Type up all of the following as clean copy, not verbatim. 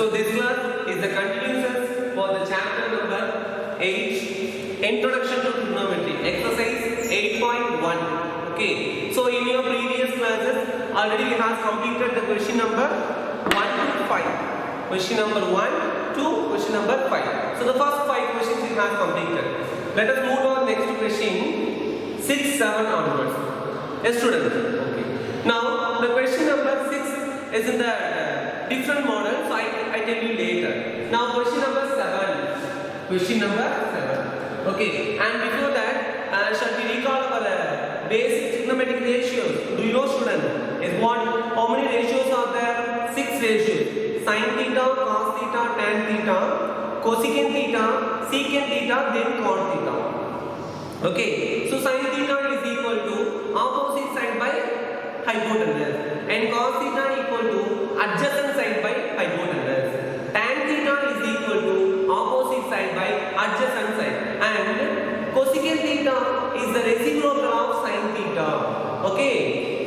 So this class is the continuation for the chapter number 8, Introduction to Trigonometry, exercise 8.1. Okay. So in your previous classes, already we have completed the question number 1 to 5. Question number 1 to question number 5. So the first 5 questions we have completed. Let us move on next question 6, 7 onwards. Yes, students. Okay. Now the question number 6 is in the different model, so I tell you later. Now question number 7. Question number 7. Okay. And before that, shall we recall our basic trigonometric ratios? Do you know, students? Is what? How many ratios are there? 6 ratios. Sin theta, cos theta, tan theta, cosecant theta, secant theta, then cot theta. Okay. So sin theta is equal to opposite side by hypotenuse, and cos theta equal to adjacent side by hypotenuse. Tan theta is equal to opposite side by adjacent side, and cosecant theta is the reciprocal of sin theta. Okay.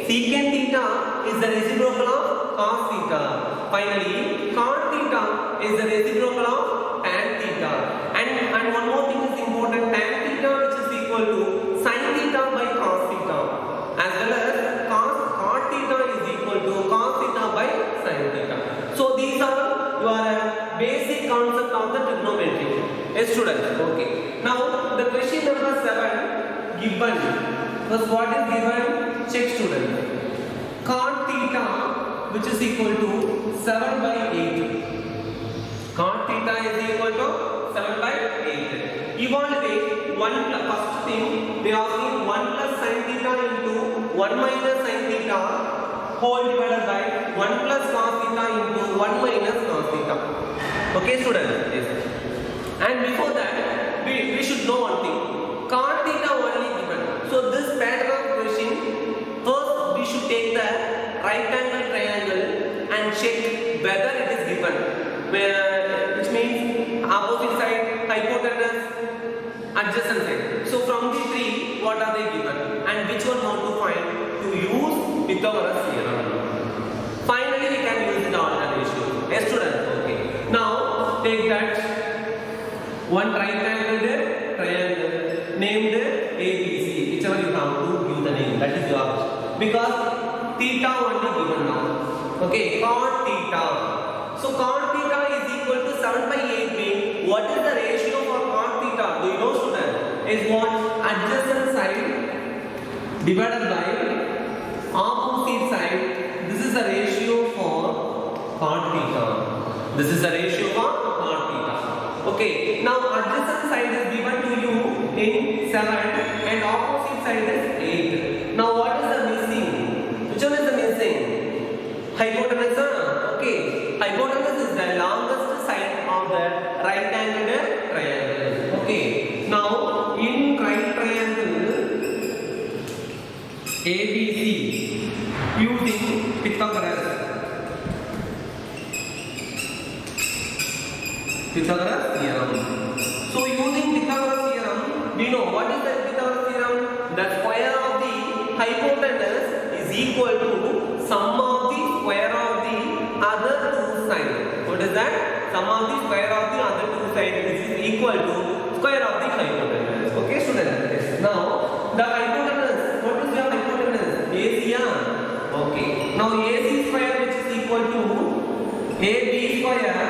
Secant theta is the reciprocal of cos theta. Finally, cot theta is the reciprocal of tan theta. And one more thing is important: tan theta, which is equal to sin theta by cos theta, as well as cot theta is equal to cos theta by sin theta. So these are your basic concept of the trigonometry. Yes, students. Okay. Now the question number 7 given. First, what is given? Check, student. Cot theta, which is equal to 7 by 8. Cot theta is equal to 7 by 8. Evaluate 1 plus, first thing we are asking 1 plus sin theta into 1 minus sin theta whole divided by 1 plus cos theta into 1 minus cos theta. Okay, students? Yes. And before that, we should know one thing. Cot theta only given. So this pattern of question, first we should take the right angle triangle and check whether it is given, which means opposite side, hypotenuse, adjacent side. So from the three, what are they given and which one want to find to use Pythagoras theorem. Finally, we can use the order ratio. Yes, students. Okay. Now take that one right angle triangle named ABC. Whichever you have to give the name. That is yours. Because theta only given now. Okay, cot theta. So cot theta is equal to 7 by 8 means what is the ratio for cot theta? Do you know, student? Is what? Adjacent side divided by opposite side. This is the ratio for cot theta. This is the ratio for cot theta. Okay. Now adjacent side is given to you in 7 and opposite side is 8. Now what is the missing? Which one is the missing? Hypotenuse. Okay. Hypotenuse is the longest side of the right angle triangle. Okay. Now in right triangle ABC using Pythagoras theorem. So using Pythagoras theorem, we know what is the Pythagoras theorem? The square of the hypotenuse is equal to sum of the square of the other two sides. What is that? Sum of the square of the other two sides is equal to square of the hypotenuse. Okay, students? Now the hypotenuse, what is your hypotenuse? AC. Okay. Now AC square, which is equal to AB square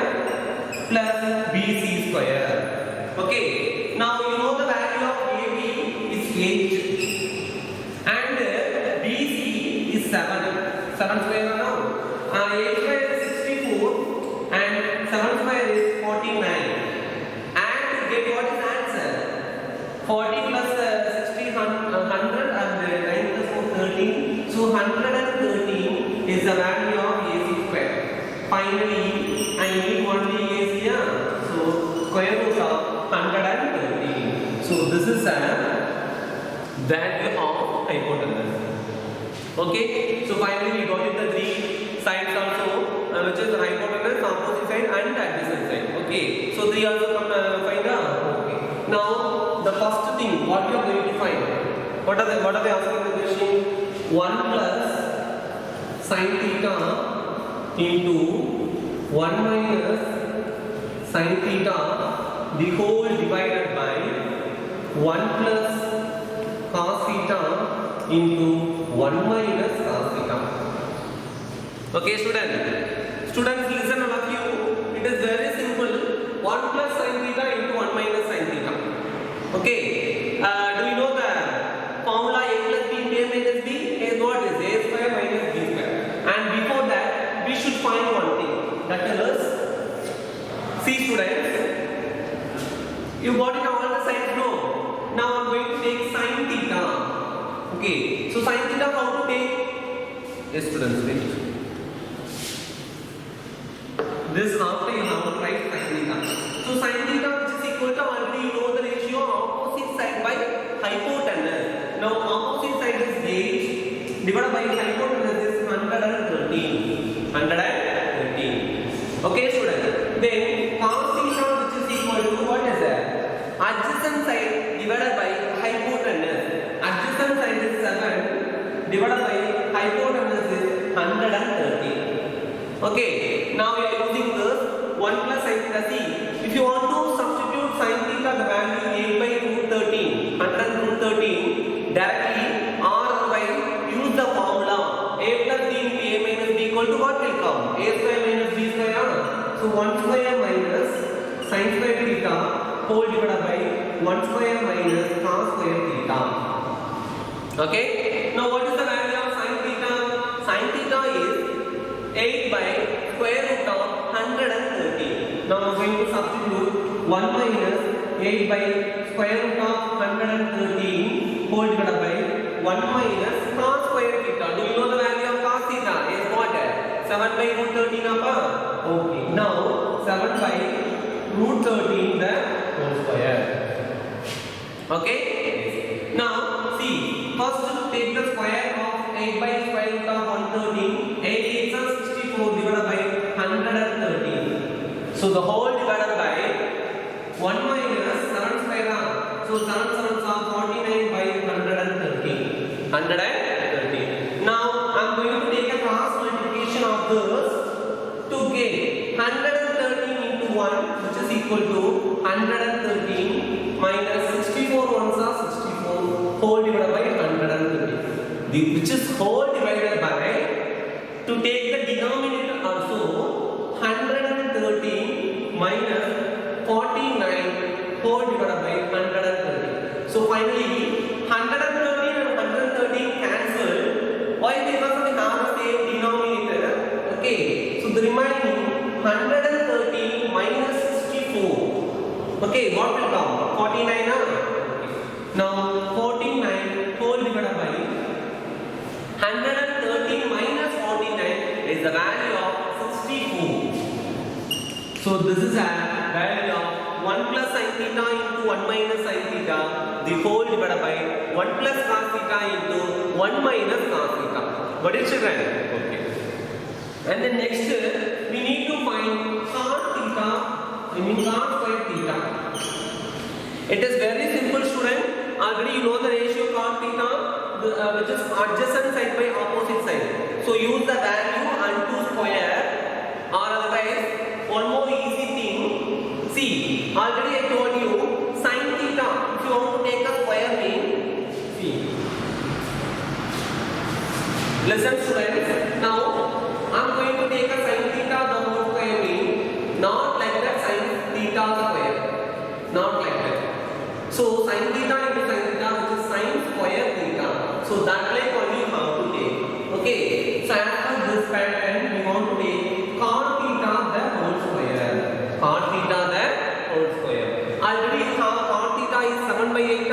plus BC square. Okay. Now you know the value of AB is 8 and BC is 7. 7 square now. 8 square is 64 and 7 square is 49. And to get what is answer? 40 plus 60 100 and 9 plus 4 13. So 113 is the value of AC square. Finally, I need only AC. So square root of 113. So this is a value of hypotenuse. Okay. So finally we got it the three sides also, which is hypotenuse, opposite side and adjacent side. Okay. So three also come find out. Okay. Now the first thing, what you are going to find? What are they asking the question? 1 plus sin theta into 1 minus sin theta the whole divided by 1 plus cos theta into 1 minus cos theta. Okay, students listen all of you. It is very simple. 1 plus sin theta into 1 minus sin theta. Okay, do you know the formula a plus b into a minus b is what is a square minus b square? And before that we should find one thing, that is, see students, you got it all the sides, no? Now I am going to take sin theta. Okay, so sin theta how to take? Yes students, wait. This after you have to write sin theta. So sin theta which is equal to, already you know the ratio, opposite side by hypotenuse. Now opposite side is 8 divided by hypotenuse is 113. 113. Okay students. Then cos theta which is equal to what is that? Adjacent side divided by hypotenuse. Adjacent side is 7 divided by hypotenuse is 113. Okay. Now we are using this 1 plus sin theta. See, if you want to substitute sin theta the value 8 by root 13, 100 root 13 directly, or otherwise use the formula a plus b into a minus b equal to what will come? A square minus b square. So 1 square minus sin square theta whole divided by 1 square minus cos square theta. Okay. Now what is the value of sin theta? Sin theta is 8 by square root of 130. Now I am going to substitute 1 minus 8 by square root of 113 whole divided by 1 minus cos square theta. Do you know the value of cos theta? Is what? 7 by root 13 upper. Okay. Now 7 by root 13 the whole square. Okay. Now see, first take the square of 8 by square root of 113. 8 is 64 divided by 113. So the whole divided by 1 minus 7 square. So 7 7s are 49 by 113. 113. Now I am going to take a cross multiplication of this to get 113 into 1 which is equal to 113 minus 64 ones are 64 whole divided by 113. Which is whole divided by, to take the denominator also, 113 minus 49 whole divided by 113. So finally 113 and 113 cancel. Why? Because we have the same denominator. Okay. So the remaining 113 minus 64. Okay. What will come? 49. Now 49 whole divided by 113 minus 49 is the value of 64. So this is a value of 1 plus sin theta into 1 minus sin theta the whole divided by 1 plus cos theta into 1 minus cos theta. What is children? Okay. And then next we need to find cos theta, cos square theta. It is very simple student. Already you know the ratio cos theta, which is adjacent side by opposite side. So use the value unto square, or otherwise one more easy thing. See, already I told you sin theta. If you want to take a square mean, see. Listen students. Now I am going to take a sin theta the whole square mean, not like that sin theta square, not like that. So sin theta into sin theta which is sin square theta. So that like only you have to take. Okay. So after this pattern we want to take cos theta the whole square. Cos theta the whole square. Already you have cos theta is 7 by 8.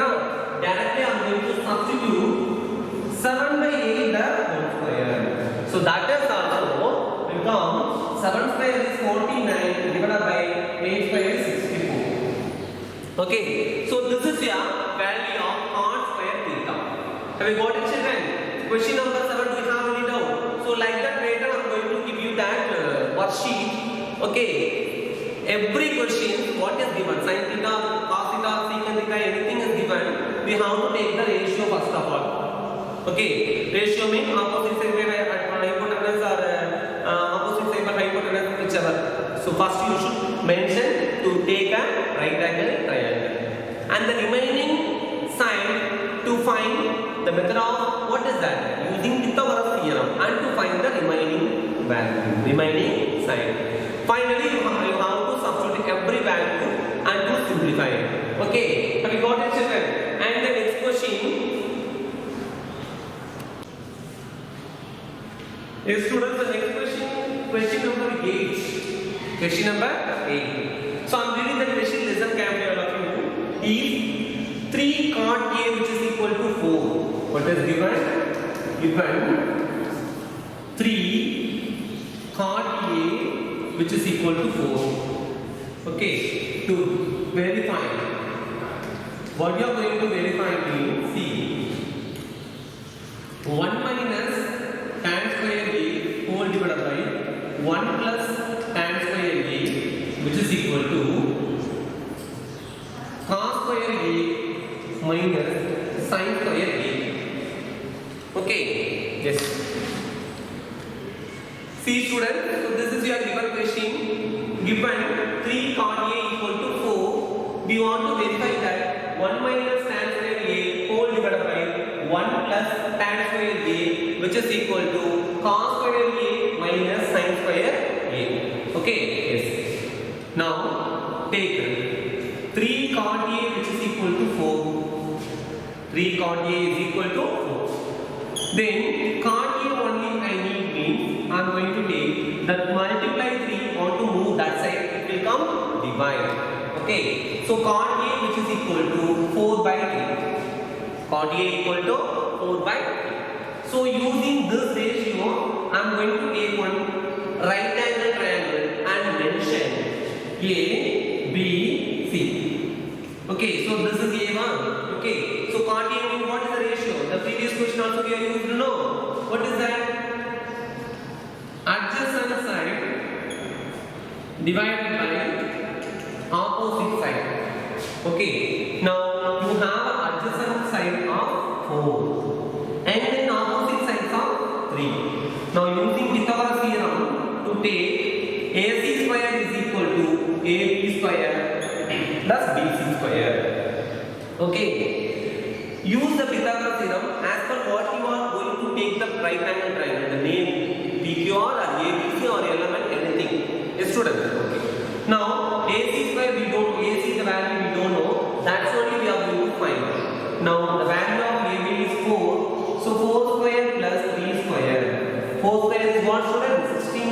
Directly I am going to substitute 7 by 8 the whole square. So that is also become 7 square is 49 divided by 8 square is 64. Okay, so this is your value of cos square theta. Have you got it children? Question number 7, do you have any doubt? So like that later I am going to give you that worksheet. Okay, every question what is given, sin theta, cos theta, secant theta, anything is given, we have to take the ratio first of all. Okay, ratio means opposite side by hypotenuse or opposite side by hypotenuse, whichever. So first you should mention to take a right angle triangle. And the remaining side to find the method of what is that? Using Pythagoras theorem and to find the remaining value, remaining side. Finally, you have to substitute every value and to simplify it. Okay, have you got it, children? And the next question. Yes, students, the next question number 8. Question number 8. So I am reading the question, listen carefully all of you. If 3 cot A which is equal to 4, what is given? Given 3 cot A which is equal to 4. Okay, to verify. What you are going to verify means, see, 1 minus tan square A whole divided by 1 plus tan square A which is equal to cos square A minus sin square A. Okay, yes. See students, so this is your given question. Given 3 cot A equal to 4, we want to verify that 1 minus tan square A whole divided by 1 plus tan square A which is equal to cos square A minus sin square A. Okay, yes. Now take 3 cot A which is equal to 4. 3 cot A is equal to 4. Then cot A only I need means I am going to take that multiply 3 or to move that side, it will come divide. Okay, so cot A which is equal to 4 by 3. Cot A equal to 4 by 3. So using this ratio, I am going to take one right angle triangle and mention A, B, C. Okay, so this is A1. Okay, so cot A means what is the ratio? The previous question also we are used to know. What is that? Adjacent side divided by opposite side. Okay, now you have an adjacent side of 4 and then opposite sides of 3. Now using Pythagoras theorem to take AC square is equal to AB square plus BC square. Okay, use the Pythagoras theorem as per what you are going to take the right angle triangle, the name PQR or ABC or element anything. Yes, students. Okay. Now AC square we don't, AC the value we don't know. That's only we are going to find. Now the value of AB is 4. So 4 square plus 3 square. 4 square is what, students? 16.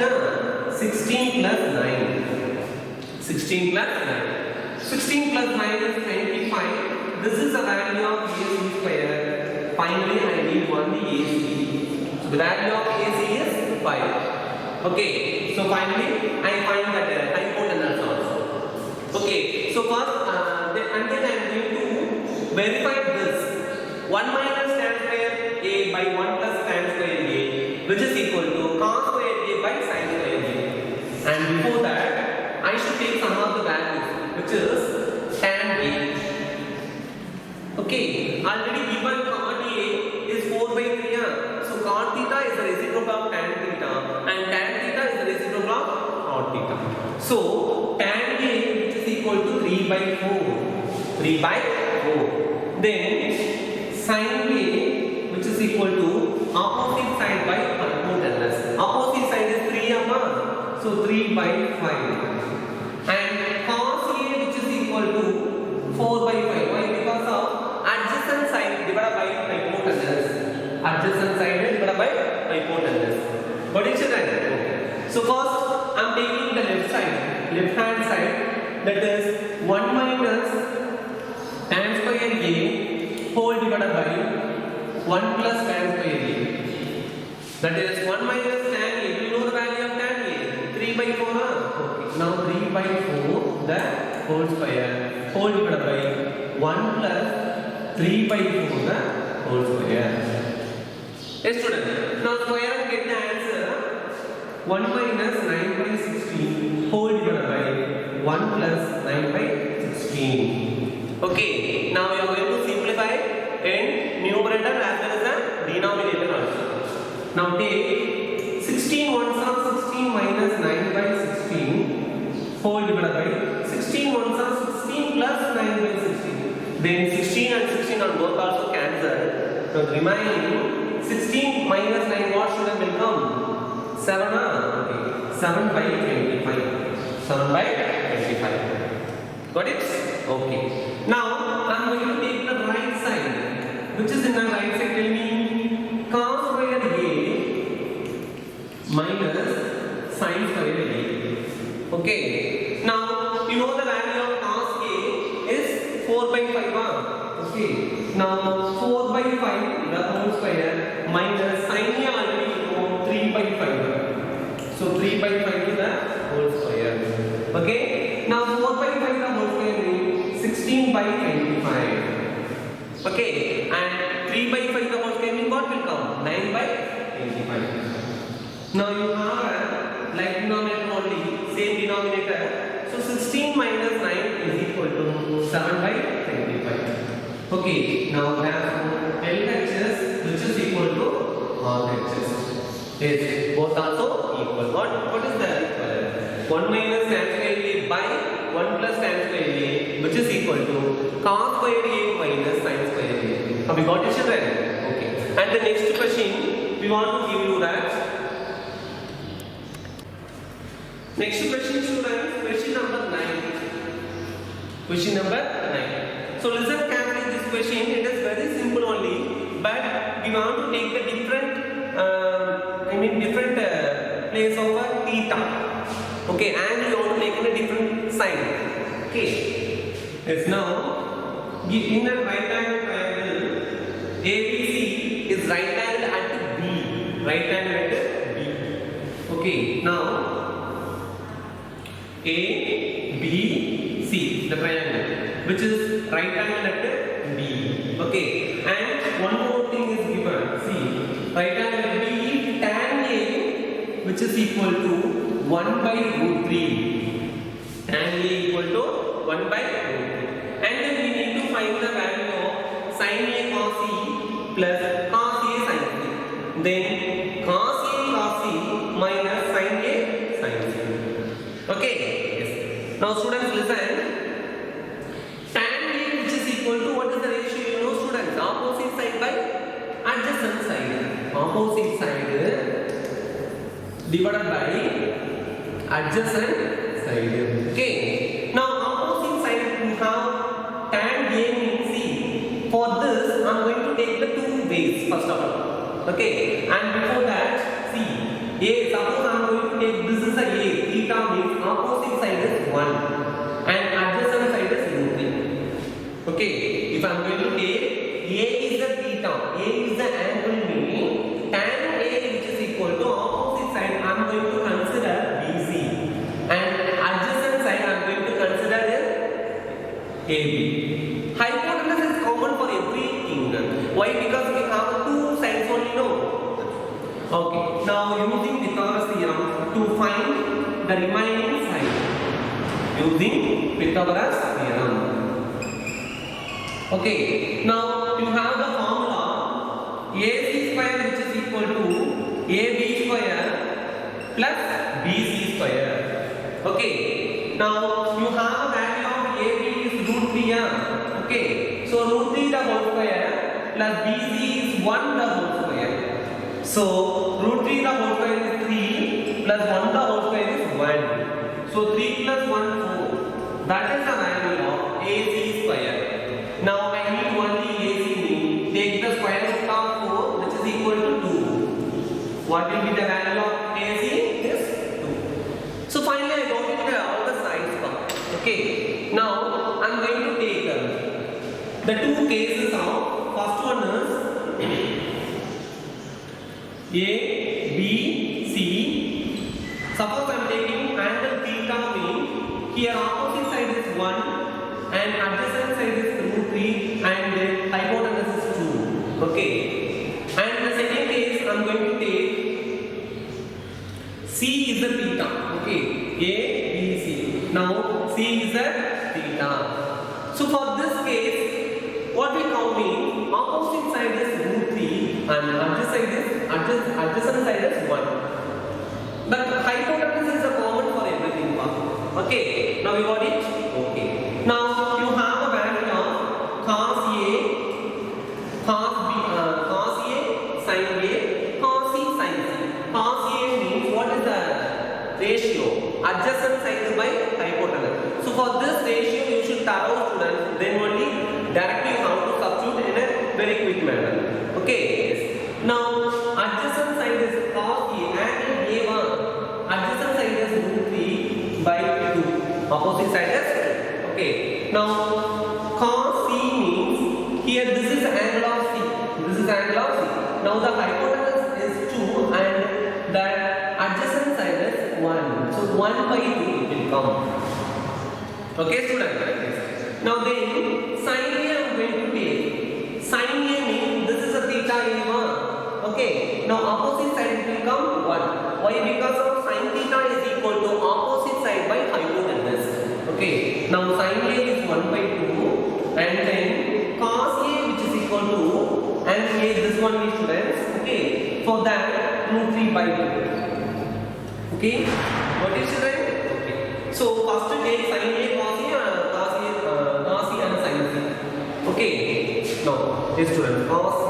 16 plus 9. 16 plus 9. 16 plus 9 is 25. This is the value of AC square. Finally, I need one the AC. So the value of AC is 5. Okay. So finally, I find that hypotenuse also. Okay. So first, and then I am going to verify this. 1 minus tan square A by 1 plus tan square A which is equal to cos square A by sin square A. And before that, I should take some of the values which is tan A. Okay, already given cot A is 4 by 3. So cot theta is the reciprocal of tan theta and tan theta is the reciprocal of cot theta. So tan A which is equal to 3 by 4. 3 by 4. Then sin A which is equal to opposite side by hypotenuse. Opposite side is 3 so 3 by 5. And cos A which is equal to 4 by 5. Why? Because of adjacent side divided by hypotenuse. Adjacent side divided by hypotenuse. What is it? Okay. So first I am taking the left side, left hand side, that is 1 minus tan square A whole divided by 1 plus tan square A. That is 1 minus tan A. Do you know the value of tan A? 3 by 4. Okay. Now 3 by 4 the whole square whole divided by 1 plus 3 by 4 the whole square. Yes, student. Now square and get the answer. 1 minus 9 by 16 whole divided by 1 plus 9 by 16. Okay. Now we are going to simplify in numerator as well as the denominator also. Now take 16 ones are 16 minus 9 by 16 Then 16 and 16 on both also cancel. So remaining 16 minus 9, what should have become? 7. Okay. 7 by 25. 7 by 25. Got it? Okay. Now I am going to take the right side. Which is in the right side? Tell me. Cos square A minus sin square A. Okay. Now you know the value of cos A is 4 by 5. Okay. Now 4 by 5 the whole square minus sin A already you know 3 by 5. So 3 by 5 to the whole square. Okay. Now 4 by 5 the whole square means 16 by 25. Okay. And 3 by 5 the whole square means what will come? 9 by 25. Now you have a like denominator only, same denominator. So 16 minus 9 is equal to 7 by 25. Okay, now have LHS which is equal to RHS. Yes, both also equal. What is that? 1 minus tan square A by 1 plus tan square A which is equal to cos square A minus sin square A. Have you got it, children? Okay. And the next question we want to give you that. Next question, students, question number 9. Question number 9. So listen carefully this question. It is very simple only, but we want to take the different, different place of theta. Okay, and we want to take a different sign. Okay. Yes. Now, in a right angle triangle, ABC is right angle at B. Right angle at B. Okay. Now. A, B, C, the triangle, which is right angle at B. Okay, and one more thing is given. See, right angle at B, tan A, which is equal to 1 by root 3. Tan A equal to 1 by root 3. And then we need to find the value of sin A cos C plus cos A sin C. Then cos A cos C minus sin A sin C. Okay. Yes. Now students listen. Tan A which is equal to what is the ratio? You know students, opposite side by adjacent side. Opposite side divided by adjacent side. Okay. Now opposite side we have tan A means C. For this I am going to take the two ways first of all. Okay. And before that, see. A, suppose I am going to take this is a A, theta means opposite side is 1 and adjacent side is root 3. Okay, if I am going to take A is the theta, A is the angle meaning tan A which is equal to opposite side I am going to consider BC and adjacent side I am going to consider as AB. Hypotenuse is common for everything. Why? Because we have two sides only, no? Okay, now using Pythagoras theorem to find the remaining side. Using Pythagoras theorem. Okay, now you have the formula AC square which is equal to AB square plus BC square. Okay, now you have a value of AB is root 3. Okay, so root 3 the whole square plus BC is 1 the whole square. So root 3 the whole square is 3 plus 1 the whole square is 1. So 3 plus 1 4. That is the value of AC square. Now I need only AC mean. Take the square root of 4 which is equal to 2. What will be the value of AC? Is 2. So finally I got it all the sides. Okay. Now I am going to take the two cases of first one is A, B, C. Suppose I am taking angle theta mean here opposite side is 1 and adjacent side is root 3 and hypotenuse is 2. Okay. And the second case I am going to take C is the theta. Okay. A, B, C. Now C is the theta. So for this case, what we call mean opposite side is root 3 and adjacent side is 1. But hypotenuse is a common for everything. Okay, now we got it? Okay. Now you have a value of cos ratio adjacent side by hypotenuse. So for this ratio you should thorough students, then only directly how to substitute in a very quick manner. Okay. Now adjacent side is cos A, angle A1 adjacent side is root 3 by 2, opposite side is 2. Okay. Now cos C means here this is angle of C, this is angle of C. Now the hypotenuse is 2 and the adjacent side is 1. So 1 by 2 it will come. Okay students. Now then sin A I am going to take. Sin A means this is a theta A1. Okay. Now opposite side it will come 1. Why? Because of sin theta is equal to opposite side by hypotenuse. Okay. Now sin A is 1 by 2 and then cos A which is equal to, and here this one is students. Okay. For that root 3 by 2. Okay. What is student? Okay. So first take sin A cos A and sin C. Okay. Now this student cos C.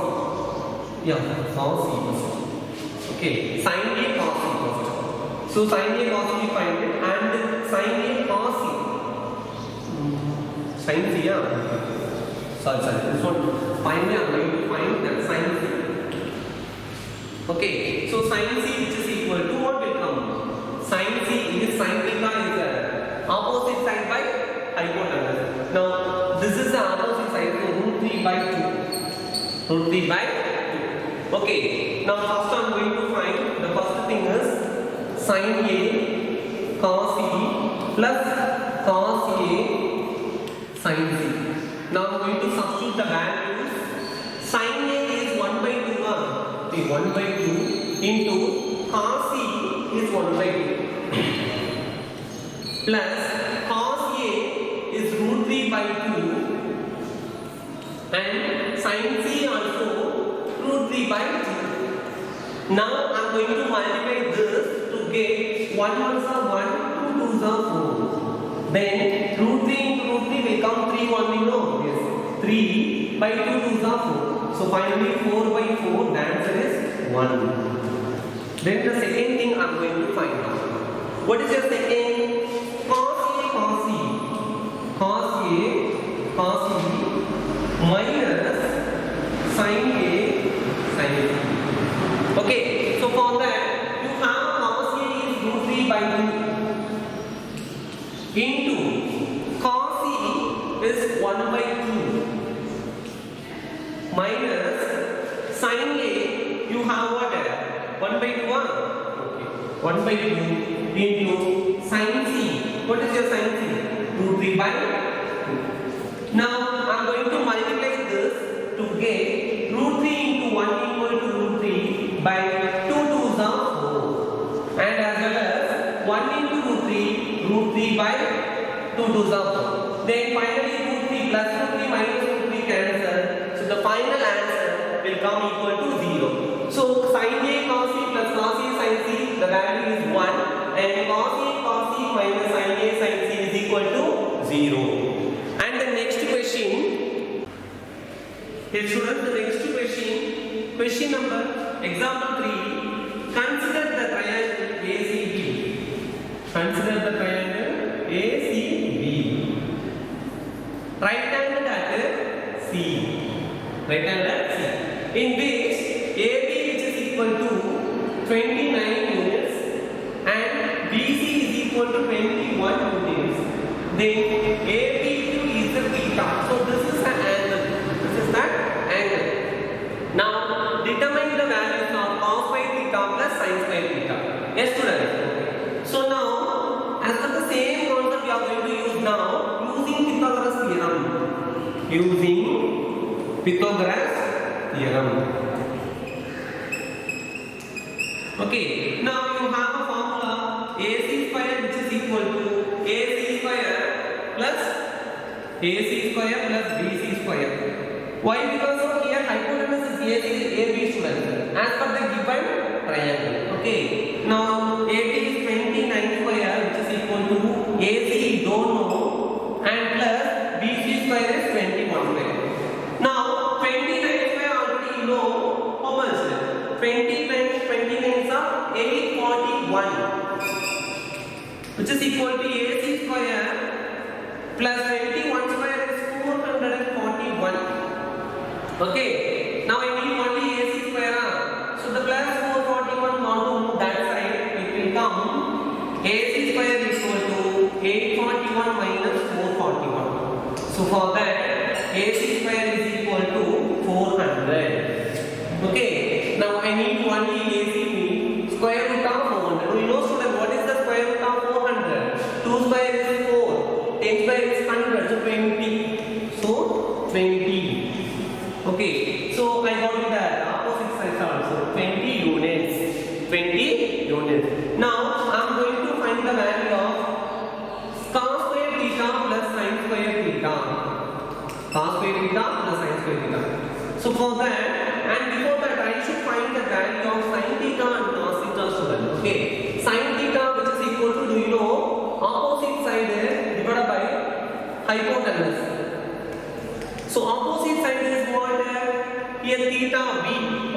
Yeah, cos C first. Okay. Sin A cos C first. So sin A cos C find it and sin A cos C. Sin C, yeah. Sorry. This one finally I'm going to find that sin C. Okay. So sin C which is equal to what will come? Sin C is sin theta is the opposite side by hypotenuse. Now this is the opposite side, so root 3 by 2. Root 3 by 2. Okay. Now first I'm going to find the first thing is sin A cos C plus cos A sin C. Now I'm going to substitute the values. Sin A is 1 by 2. 1 by 2 into cos C is 1 by 2 plus cos A is root 3 by 2 and sin C also root 3 by 2. Now I am going to multiply this to get 1 ones are 1, 2 twos are 4. Then root 3 into root 3 will come 3 1 we know. Yes. 3 by 2 twos are 4. So finally 4 by 4 the answer is 1. Then the second thing I am going to find out. What is your second? Cos A cos C. Cos A cos C minus sin A sin C. Okay. So for that you have cos A is root 3 by 2 into cos C is 1 by 2 minus sin A you have what? 1 by 2. Okay. 1 by 2 into sin C. What is your sin C? Root 3 by 2. Now I am going to multiply this to get root 3 into 1 equal to root 3 by 2 twos are 4. And as well as 1 into root 3 by 2 twos are 4. Then finally root 3 plus root 3 minus root 3 cancel. So the final answer will come equal to 0. So sin A cos C plus cos A sin C, the value is 1 and cos A cos C minus sin A sin C is equal to 0. And the next question, here students, the next question number, example 3, consider the triangle ACB. Consider the triangle ACB. Right angle at C. Right angle at C. In which AB which is equal to 29 units and BC is equal to 21 units. Then ABQ is the theta. So this is the angle. This is that angle. Now determine the values of cos by theta plus sin square theta. Yes students. So now as per the same concept we are going to use now using Pythagoras theorem. Using Pythagoras theorem. Okay, now you have a formula AC square which is equal to AC square plus BC square. Why? Because of here hypotenuse is AB students as per the given triangle. Okay, now AB is 29 square which is equal to AC don't know and plus BC square is 21 square. Now 29 square already you know how much? 20 times 29 is 841. which is equal to AC square plus 21 square is 441. Okay, now I need only AC square. So the plus 441 want to move that side. It will come AC square is equal to 841 minus 441. So for that AC square is equal to 400. Okay, now I need only AC square root of 400. We know student what is the square root of 400? 2 square is 4, 10 square is 100, so 20. So 20. Okay, so I got the opposite side also 20 units. 20 units. Now I am going to find the value of cos square theta plus sin square theta. Cos square theta plus sin square theta. So for that, and before that, I should find the value of sin theta and cos theta, student. Okay, sin theta which is equal to, do you know, opposite side divided by hypotenuse. So opposite side is what? Here theta b.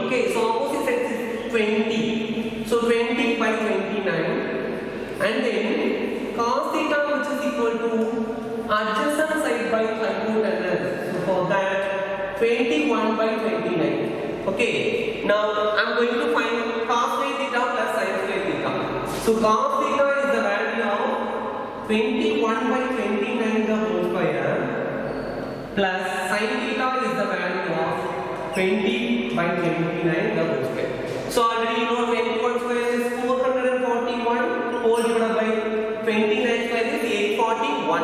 Okay, so opposite side is 20. So 20 by 29, and then cos theta which is equal to adjacent side by hypotenuse. So for that 21 by 29. Okay, now I am going to find cos square theta plus sin square theta. So cos theta is the value of 21 by 29 the whole square plus sin theta is the value of 20 by 29 the whole square. So already you know 21 square is 441 whole divided by 29 square is 841,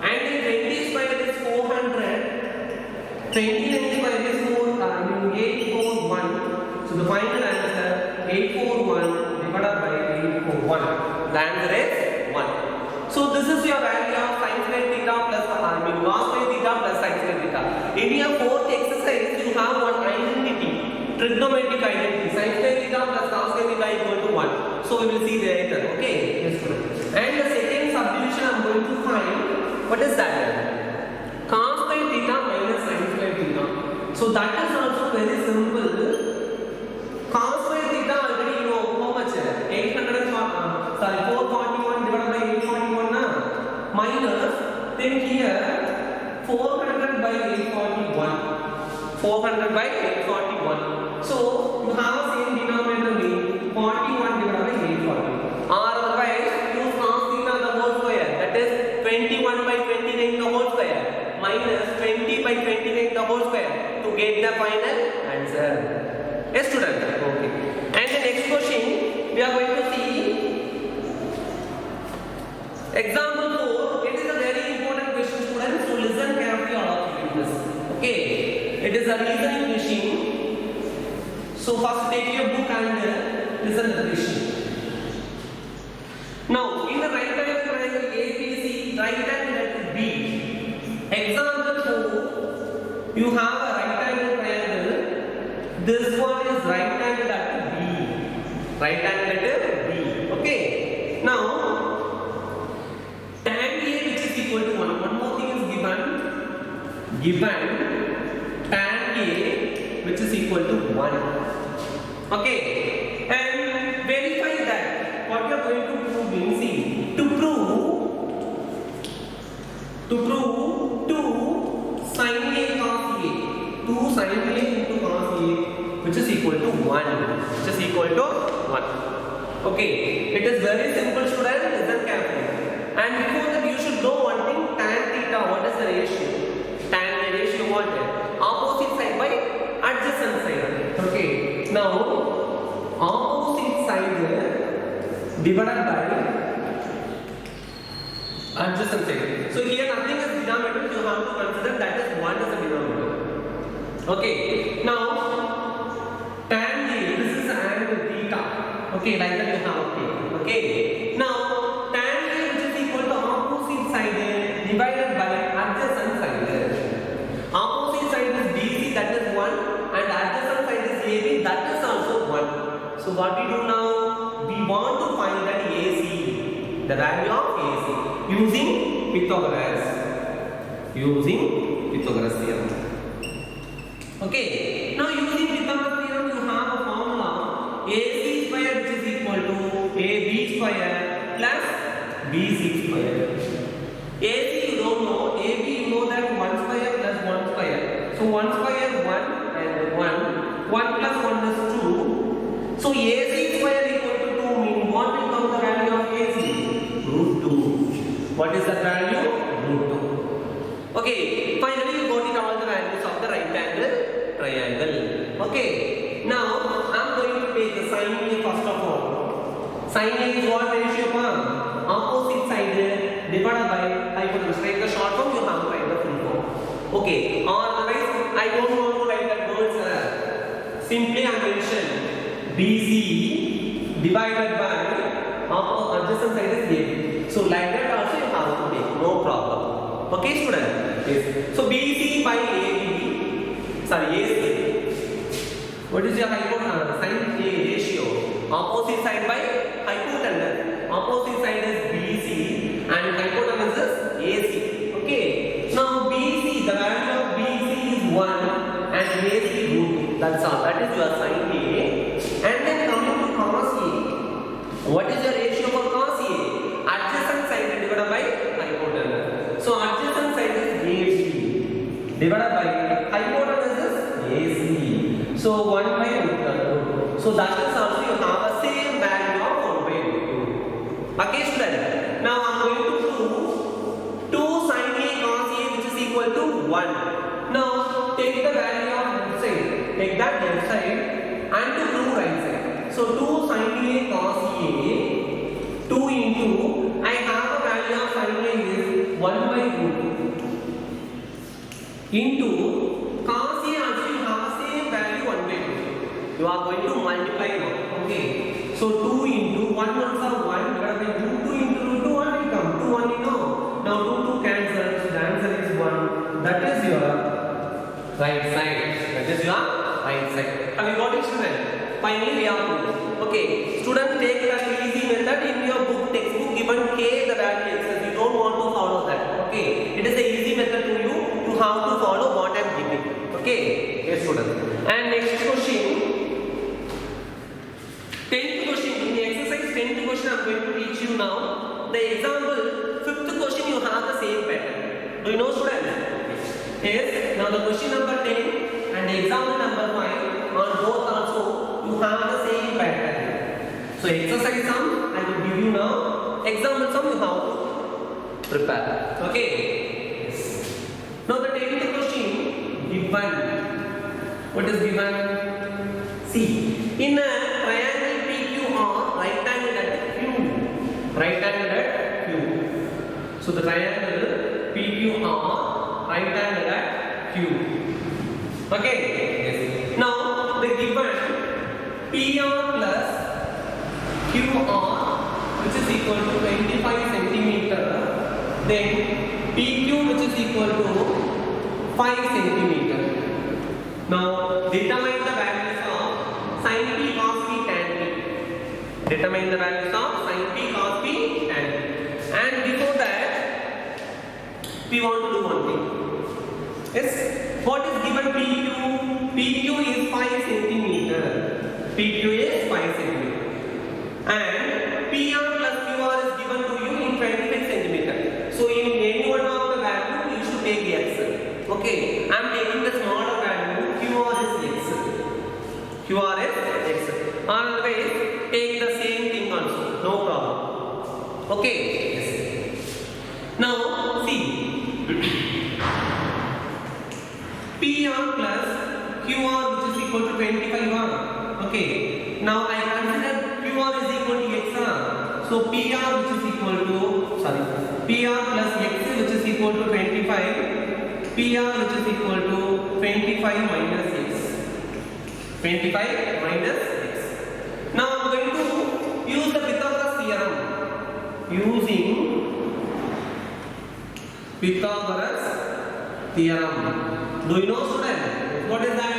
and then 20 square is 400, 29 square is 841. So the final answer 841 divided by 841. The answer is 1. So this is your value of sin square theta plus cos square theta plus sin square theta. In your fourth exercise, you have one identity, trigonometric identity. Sin square theta plus cos square theta equal to 1. So we will see later. Okay. Yes, and the second subdivision I am going to find. What is that? Cos square theta minus sin square theta. So that is also very simple. Cos square theta already you know how much? 441 divided by 841 na? Minus then here 400 by 841. 400 by 841. So you have same denominator only 41 divided by 840. Or otherwise use cos theta the whole square, that is 21 by 29 the whole square minus 20 by 29 the whole square to get the final answer. Yes, student. Okay. And the next question we are going to see example 4. It is a very important question, students. So listen carefully all of you this. Okay. It is a reasoning question. So first take your book and listen to the question. Now in the right angle triangle ABC, right angle at B. Example 4. You have a right angle triangle. This one is right angle at B. Right angle at B. Okay. Now tan A which is equal to 1. One more thing is given. Tan A which is equal to 1. Okay, and verify that. What you are going to prove means, see, to prove 2 sin A cos A, 2 sin A into cos A which is equal to 1. Which is equal to 1. Okay, it is very simple, student. Listen carefully. And before that, you should know one thing: tan theta. What is the ratio? Tan ratio what? Opposite side by adjacent side. Okay. Now opposite side divided by adjacent side. So here nothing is denominator. You have to consider that is 1 as a denominator. Okay. Now tan A. This is angle theta. Okay, like that you have to take. Okay. Now tan A which is equal to opposite side divided by adjacent side. Opposite side is BC, that is 1, and adjacent side is AB, that is also 1. So what we do now? We want to find that AC, the value of AC, using Pythagoras. Theorem. Okay. Now using Pythagoras theorem, you have a formula: AC square which is equal to AB square plus BC square. AC you don't know, AB you know that 1 square plus 1 square. So 1 square 1 and 1. 1 plus 1 is 2. So AC square equal to 2 means what will come the value of AC? Root 2. What is the value? Root 2. Okay, finally you got it all the values of the right angle triangle. Okay, now I am going to take the sin A first of all. Sin A is what ratio? Opposite side divided by hypotenuse. Write the short form, you have to write the full form. Okay, or otherwise I don't want to write that words. Simply I mention BC divided by adjacent side is AB. So like that also you have to take, no problem. Okay, student? Yes. So BC by AB, sorry, AC. What is your hypotenuse? Sin A ratio. Opposite side by hypotenuse. Opposite side is BC and hypotenuse is AC. Okay. Now BC, the value of BC is 1 and AC root 2. That's all. That is your sin A. And then coming to cos A. What is the ratio for cos A? Adjacent side divided by hypotenuse. So adjacent side is AB divided by hypotenuse is AC. So 1 by root 2. So that is also you have the same value of 1 by root 2. Okay, student. Now I am going to prove 2 sin A cos A which is equal to 1. Now take the value of left side. Take that left side and to prove right side. So 2 sin A cos A 2 into I have a value of sin A is 1 by root 2 into cos A also you have the same value 1 by root 2. You are going to multiply now. Okay. So 2 into 1 ones are 1 divided by 2. 2 into root 2 1 will come. 2 1 you know. Now 2 2 cancels. The answer is 1. That is your right side. That is your right side. Have you got it, student? Finally we have proved. Okay. Student, take the easy method in your book textbook given K the value x. You don't want to follow that. Okay. It is the easy method to you. You have to follow what I am giving. Okay. Yes, student. And next question. 10th question, in the exercise 10th question I am going to teach you now. The example, 5th question you have the same pattern. Do you know, students? Yes. Now the question number 10 and the example number 5 on both also you have the same pattern. So exercise sum I will give you now. Example sum you have to prepare. Okay. Yes. Now the 10th question given. What is given? See, in a triangle PQR, right angle at Q. Right angle at Q. So the triangle PQR, right angle at Q. Okay? Yes. Now the given PR plus QR which is equal to 25 centimeter, then PQ which is equal to 5 centimeter. Now determine the values of sin P cos P tan P. Determine the values of sin P cos P tan P. And before that, we want to do one thing. Yes. What is given PQ? PQ is 5 centimeter. PQ is 5 centimeter. And PR plus QR is given to you in 25 centimeter. So in any one of the value, you should take X. Okay. I am taking the smaller value. QR is X. QR is X. Always take the same thing also. No problem. Okay. Yes. Now see. PR plus QR which is equal to 25. Okay. Now I consider QR is equal to X. So PR which is equal to PR plus X which is equal to 25. PR which is equal to 25 minus X. 25 minus X. Now I am going to use the Pythagoras theorem. Using Pythagoras theorem. Do you know, student? What is that?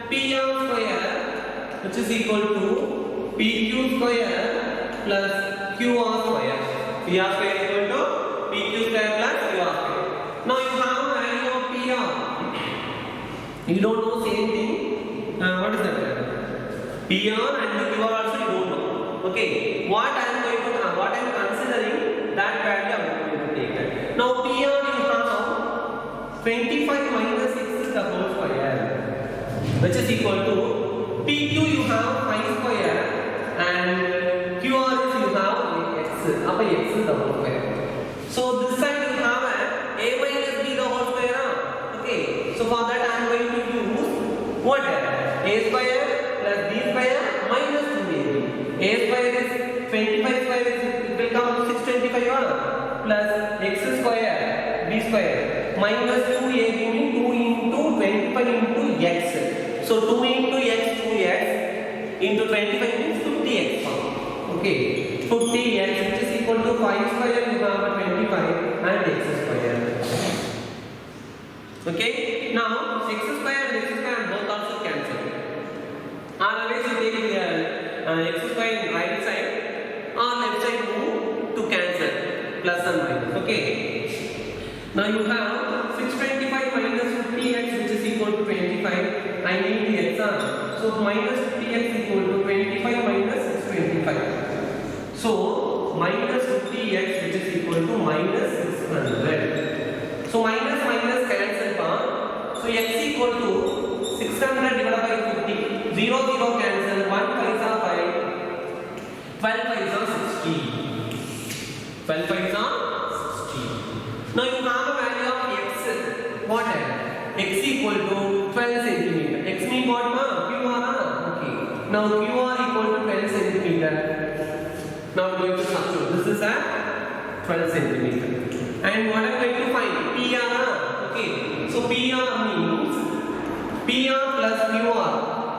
PR square which is equal to PQ square plus QR square. PR square is equal to PQ square plus QR square. Now you have value of PR. You don't know same thing. What is that? PR and QR also you don't know. Okay. What I am considering Now PR you have 25 minus x the whole square, which is equal to PQ you have 5 square and QR is you have x. Up x is the whole square. So this side you have a minus b the whole square. Okay. So for that I am going to use what? A square plus b square minus 2ab. A square is 25 square is it will come to 625 plus x square b square minus 2ab means 2 into 25 into x. So 2 into x 2x into 25 means 50x. Okay, 50x which is equal to 5 square you have 25 and x square. Okay, now x square and x square both also cancel. Always you take x square in right side or left side move to cancel plus and minus. Okay, now you have 625 minus 50x which is equal to 25. I need the answer. So minus 50x equal to 25 minus 625. So minus 50x which is equal to minus 600. So minus minus cancel part. So x equal to 600 divided by 50. 0 0 cancel. 1 5 are 5. 12 5 are 60. 12 5 are 60. Now you have a value of x. What? X equal to 12 centimeter. X mean what? QR. Okay. Now QR equal to 12 centimeter. Now I'm going to substitute. This is at 12 centimeter. And what I'm going to find? PR. Okay. So PR means PR plus QR,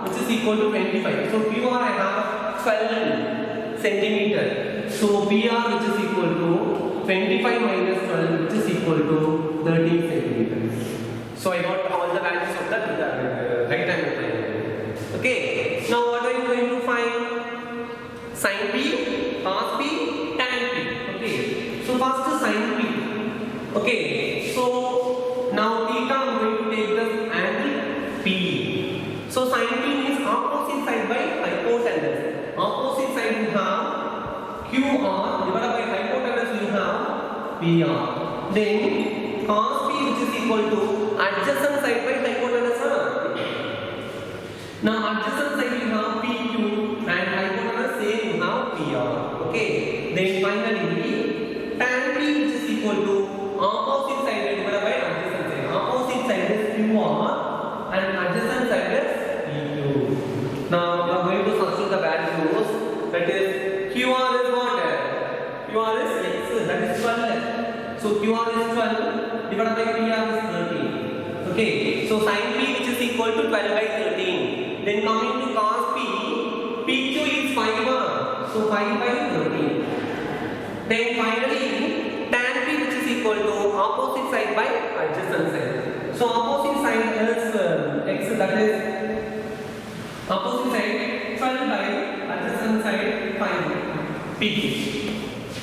which is equal to 25. So QR I have 12 centimeter. So PR which is equal to 25 minus 12 which is equal to 13 centimeter. So I got all the values of that rectangle triangle. Okay. Now what are you going to find? Sin P, cos P, tan P. Okay. So first sin P. Okay. So now theta I'm going to take the angle P. So sin P means opposite side by hypotenuse. Opposite side you have QR divided by hypotenuse you have PR. Then cos P which is equal to adjacent side by hypotenuse. Now adjacent side you have PQ and hypotenuse same you have PR. Okay. Then finally tan P which is equal to opposite side divided by adjacent side. Opposite side is QR and adjacent side is PQ. Now we are going to substitute the values. That is QR is what? QR is x. That is 12. So QR is 12 divided by PR is 13. Okay. So sin P which is equal to 12 by 13. Then coming to cos P, PQ is 5. So 5 by 13. Then finally tan P which is equal to opposite side by adjacent side. So opposite side is x, that is opposite side 12 by adjacent side 5 PQ.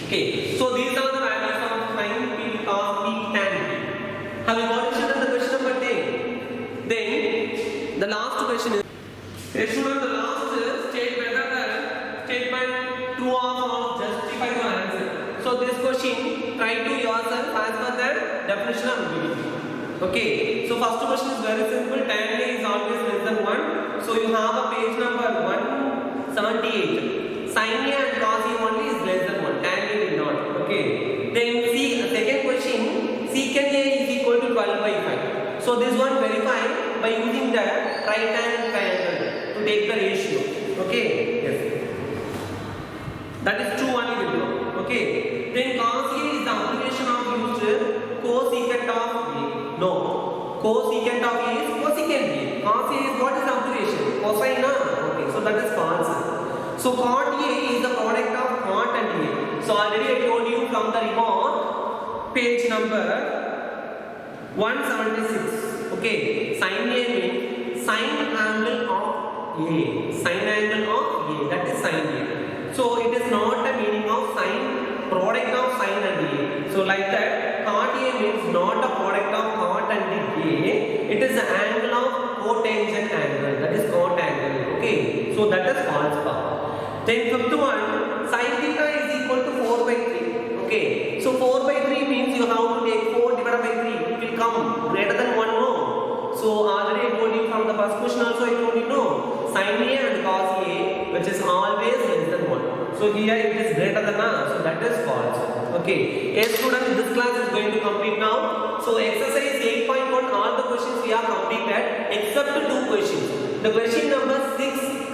Okay. So these are the values of sin P, cos P, tan P. Have you got it in the question number 10? Then the last question is student, the last state whether the statement true or false justify your answer. So this question try to yourself as per the definition of ability. Okay. So first question is very simple. Tan A is always less than 1. So you have a page number 178. Sin A and cos A only is less than 1. Tan A is not. Okay. Then see second question. Secant A is equal to 12 by 5. So this one verify by using the right hand triangle to take the ratio. Okay. Yes. That is true only will know. Okay. Then cos A is the application of used cosecant of A. No. Cosecant of A is cosecant A. Cos A is what is the application? Cosine. Okay. So that is false. So cot A is the product of cot and A. So already I told you from the report, page number 176. Okay. Sin A means sine angle of A. Sine angle of A. That is sin A. So it is not the meaning of sine, product of sine and A. So like that, cot A means not a product of cot and A. It is the angle of cotangent angle. That is cot angle. Okay. So that is false part. Then fifth one, sin theta is equal to 4 by 3. Okay. So 4 by 3 means you have to take become greater than 1, no? So already I told you from the first question also I told you, no? Sin A and cos A, which is always less than 1. So here it is greater than A, so that is false. Okay. Yes students, this class is going to complete now. So exercise 8.1, all the questions we have completed except 2 questions. The question number 6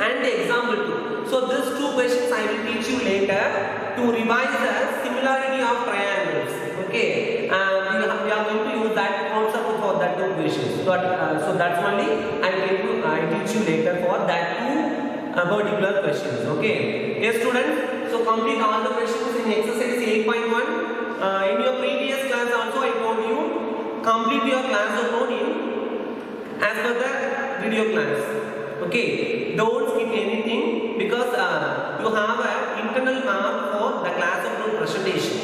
and the example 2. So these 2 questions I will teach you later to revise the similarity of triangles. Okay. We are going to use that concept for that 2 questions. So that's only I teach you later for that 2 particular questions. Okay. Yes students, so complete all the questions in exercise 8.1. In your previous class also I told you complete your class of noting as per the video class. Okay, don't skip anything because you have an internal mark for the class of note presentation.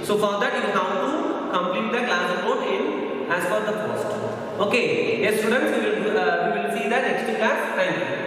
So for that you have to complete the class of note in as per the post. Okay, yes students, we will see the next class. Thank you.